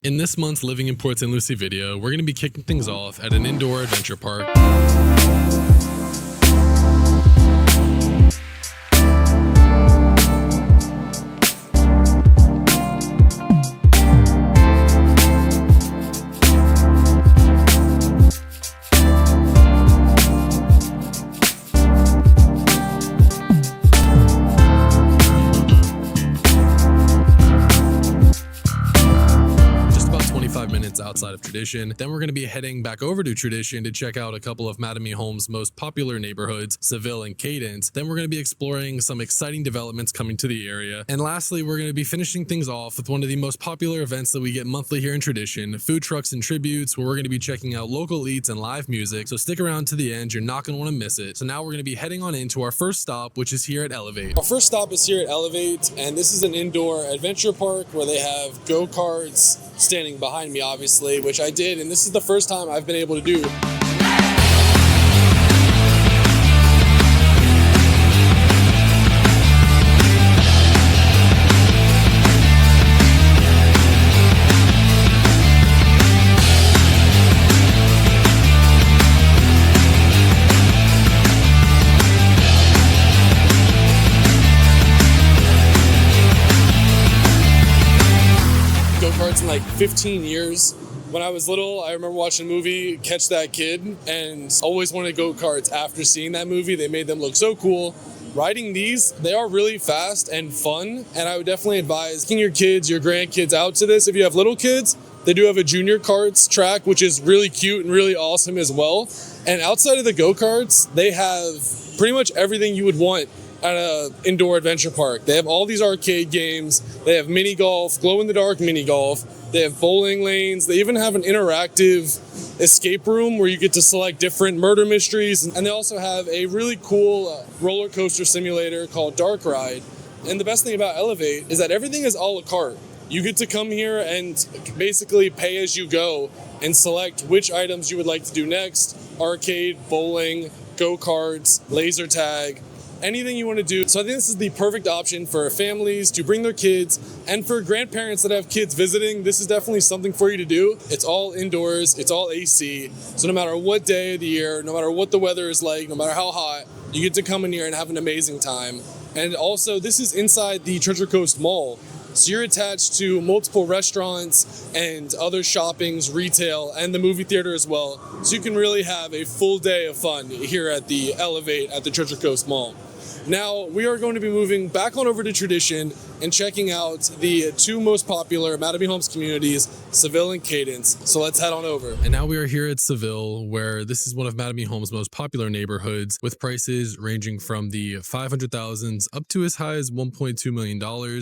In this month's Living in Port St. Lucie video, we're going to be kicking things off at an indoor adventure park. Minutes outside of Tradition. Then we're going to be heading back over to Tradition to check out a couple of Mattamy Homes' most popular neighborhoods, Seville and Cadence. Then we're going to be exploring some exciting developments coming to the area. And lastly, we're going to be finishing things off with one of the most popular events that we get monthly here in Tradition, food trucks and tributes, where we're going to be checking out local eats and live music. So stick around to the end, you're not going to want to miss it. So now we're going to be heading on into our first stop, which is here at Elevate. Our first stop is here at Elevate, and this is an indoor adventure park where they have go-karts standing behind me, obviously, which I did, and this is the first time I've been able to do. Go-karts in like 15 years. When I was little, I remember watching a movie, Catch That Kid, and always wanted go-karts after seeing that movie. They made them look so cool. Riding these, they are really fast and fun, and I would definitely advise taking your kids, your grandkids out to this. If you have little kids, they do have a junior karts track, which is really cute and really awesome as well. And outside of the go-karts, they have pretty much everything you would want at an indoor adventure park. They have all these arcade games. They have mini golf, glow-in-the-dark mini golf. They have bowling lanes. They even have an interactive escape room where you get to select different murder mysteries. And they also have a really cool roller coaster simulator called Dark Ride. And the best thing about Elevate is that everything is a la carte. You get to come here and basically pay as you go and select which items you would like to do next. Arcade, bowling, go-karts, laser tag, anything you want to do. So I think this is the perfect option for families to bring their kids, and for grandparents that have kids visiting, this is definitely something for you to do. It's all indoors, it's all AC. So no matter what day of the year, no matter what the weather is like, no matter how hot, you get to come in here and have an amazing time. And also, this is inside the Treasure Coast Mall. So you're attached to multiple restaurants and other shoppings, retail, and the movie theater as well. So you can really have a full day of fun here at the Elevate at the Treasure Coast Mall. Now, we are going to be moving back on over to Tradition and checking out the two most popular Mattamy Homes communities, Seville and Cadence. So let's head on over. And now we are here at Seville, where this is one of Mattamy Homes' most popular neighborhoods, with prices ranging from the $500,000s up to as high as $1.2 million.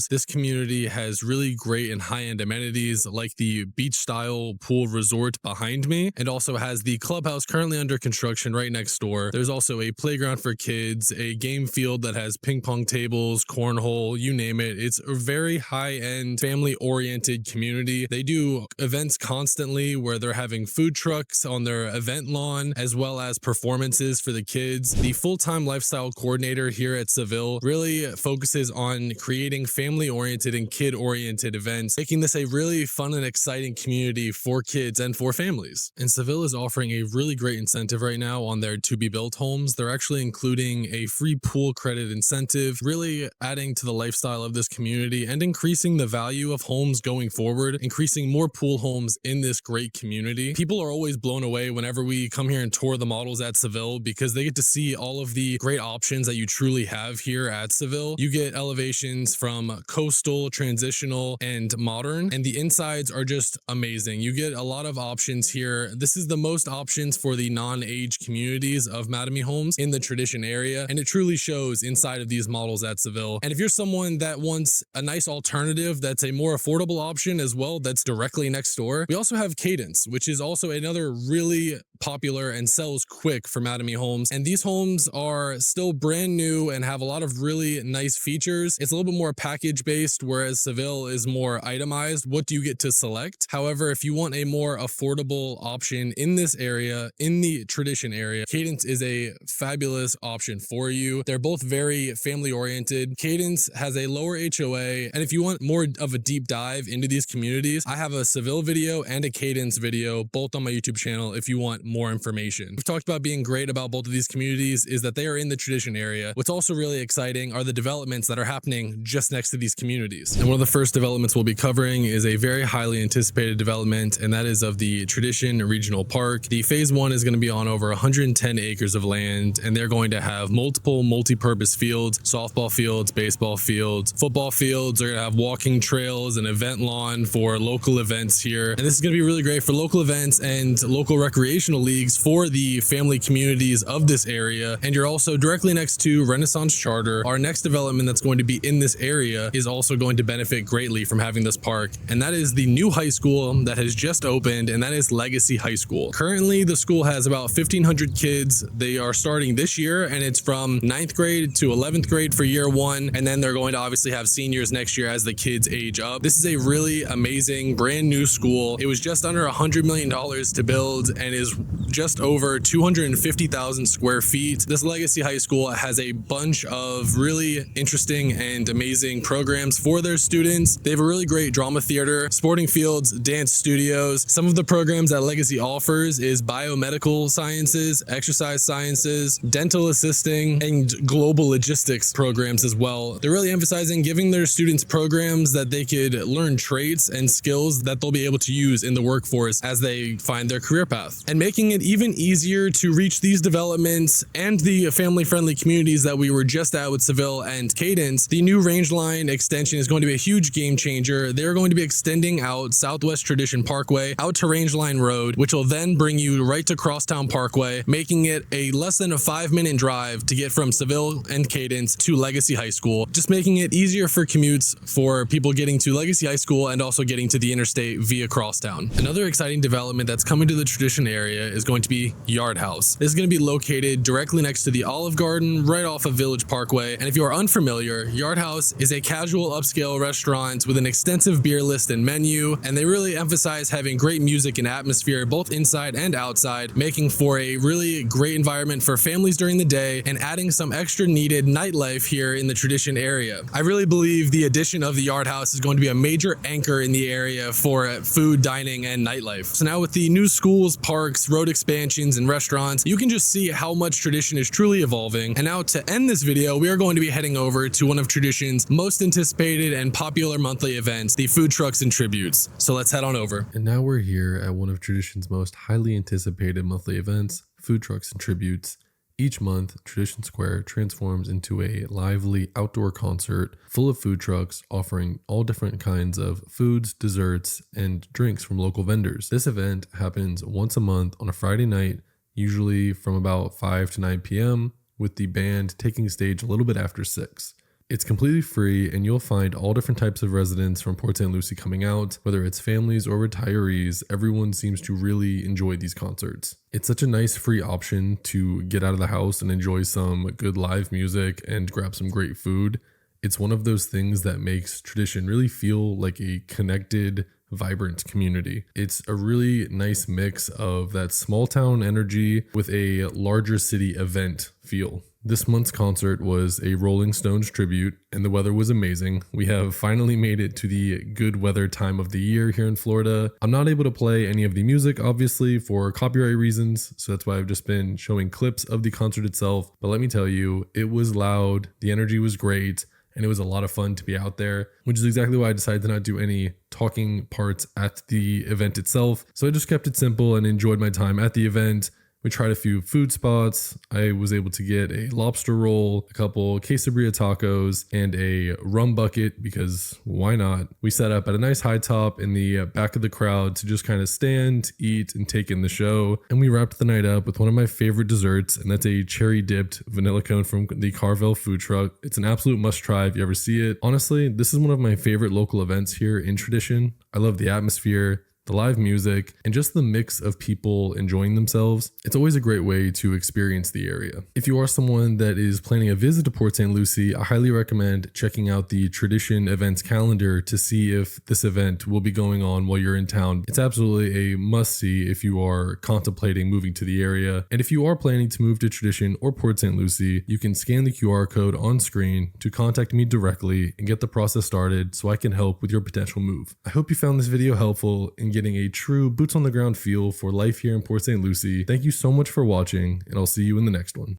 This community has really great and high-end amenities like the beach-style pool resort behind me, and also has the clubhouse currently under construction right next door. There's also a playground for kids, a game field that has ping pong tables, cornhole, you name it. It's a very high-end, family-oriented community. They do events constantly where they're having food trucks on their event lawn, as well as performances for the kids. The full-time lifestyle coordinator here at Seville really focuses on creating family-oriented and kid-oriented events, making this a really fun and exciting community for kids and for families. And Seville is offering a really great incentive right now on their to-be-built homes. They're actually including a free pool credit incentive, really adding to the lifestyle of this community and increasing the value of homes going forward, increasing more pool homes in this great community. People are always blown away whenever we come here and tour the models at Seville, because they get to see all of the great options that you truly have here at Seville. You get elevations from coastal, transitional, and modern, and the insides are just amazing. You get a lot of options here. This is the most options for the non-age communities of Mattamy Homes in the Tradition area, and it truly shows inside of these models at Seville. And if you're someone that wants a nice alternative that's a more affordable option as well, that's directly next door, we also have Cadence, which is also another really popular and sells quick for Mattamy Homes. And these homes are still brand new and have a lot of really nice features. It's a little bit more package based, whereas Seville is more itemized. What do you get to select? However, if you want a more affordable option in this area, in the Tradition area, Cadence is a fabulous option for you. They're both both very family oriented. Cadence has a lower HOA, and if you want more of a deep dive into these communities, I have a Seville video and a Cadence video, both on my YouTube channel if you want more information. We've talked about being great about both of these communities is that they are in the Tradition area. What's also really exciting are the developments that are happening just next to these communities. And one of the first developments we'll be covering is a very highly anticipated development, and that is of the Tradition Regional Park. The phase 1 is going to be on over 110 acres of land, and they're going to have multiple multi-purpose fields, softball fields, baseball fields, football fields. They're going to have walking trails, an event lawn for local events here. And this is going to be really great for local events and local recreational leagues for the family communities of this area. And you're also directly next to Renaissance Charter. Our next development that's going to be in this area is also going to benefit greatly from having this park, and that is the new high school that has just opened, and that is Legacy High School. Currently, the school has about 1,500 kids. They are starting this year, and it's from 9th grade to 11th grade for year 1, and then they're going to obviously have seniors next year as the kids age up. This is a really amazing brand new school. It was just under $100 million to build and is just over 250,000 square feet. This Legacy High School has a bunch of really interesting and amazing programs for their students. They have a really great drama theater, sporting fields, dance studios. Some of the programs that Legacy offers is biomedical sciences, exercise sciences, dental assisting, and global logistics programs as well. They're really emphasizing giving their students programs that they could learn traits and skills that they'll be able to use in the workforce as they find their career path, and making it even easier to reach these developments and the family-friendly communities that we were just at with Seville and Cadence. The new range line extension is going to be a huge game changer. They're going to be extending out Southwest Tradition Parkway out to Range Line Road, which will then bring you right to Crosstown Parkway, making it a less than a 5-minute drive to get from Seville and Cadence to Legacy High School, just making it easier for commutes for people getting to Legacy High School and also getting to the interstate via Crosstown. Another exciting development that's coming to the Tradition area is going to be Yard House. This is going to be located directly next to the Olive Garden, right off of Village Parkway. And if you are unfamiliar, Yard House is a casual upscale restaurant with an extensive beer list and menu, and they really emphasize having great music and atmosphere both inside and outside, making for a really great environment for families during the day and adding some extra needed nightlife here in the Tradition area. I really believe the addition of the Yard House is going to be a major anchor in the area for food, dining, and nightlife. So now with the new schools, parks, road expansions, and restaurants, you can just see how much Tradition is truly evolving. And now to end this video, we are going to be heading over to one of Tradition's most anticipated and popular monthly events, the Food Trucks and Tributes. So let's head on over. And now we're here at one of Tradition's most highly anticipated monthly events, Food Trucks and Tributes. Each month, Tradition Square transforms into a lively outdoor concert full of food trucks offering all different kinds of foods, desserts, and drinks from local vendors. This event happens once a month on a Friday night, usually from about 5 to 9 p.m., with the band taking stage a little bit after 6. It's completely free, and you'll find all different types of residents from Port St. Lucie coming out. Whether it's families or retirees, everyone seems to really enjoy these concerts. It's such a nice free option to get out of the house and enjoy some good live music and grab some great food. It's one of those things that makes Tradition really feel like a connected, vibrant community. It's a really nice mix of that small town energy with a larger city event feel. This month's concert was a Rolling Stones tribute, and the weather was amazing. We have finally made it to the good weather time of the year here in Florida. I'm not able to play any of the music, obviously, for copyright reasons, so that's why I've just been showing clips of the concert itself. But let me tell you, it was loud, the energy was great, and it was a lot of fun to be out there, which is exactly why I decided to not do any talking parts at the event itself. So I just kept it simple and enjoyed my time at the event. We tried a few food spots. I was able to get a lobster roll, a couple quesadilla tacos, and a rum bucket because why not? We set up at a nice high top in the back of the crowd to just kind of stand, eat, and take in the show. And we wrapped the night up with one of my favorite desserts, and that's a cherry dipped vanilla cone from the Carvel food truck. It's an absolute must try if you ever see it. Honestly, this is one of my favorite local events here in Tradition. I love the atmosphere, the live music, and just the mix of people enjoying themselves. It's always a great way to experience the area. If you are someone that is planning a visit to Port St. Lucie, I highly recommend checking out the Tradition events calendar to see if this event will be going on while you're in town. It's absolutely a must-see if you are contemplating moving to the area. And if you are planning to move to Tradition or Port St. Lucie, you can scan the QR code on screen to contact me directly and get the process started so I can help with your potential move. I hope you found this video helpful in getting a true boots on the ground feel for life here in Port St. Lucie. Thank you so much for watching, and I'll see you in the next one.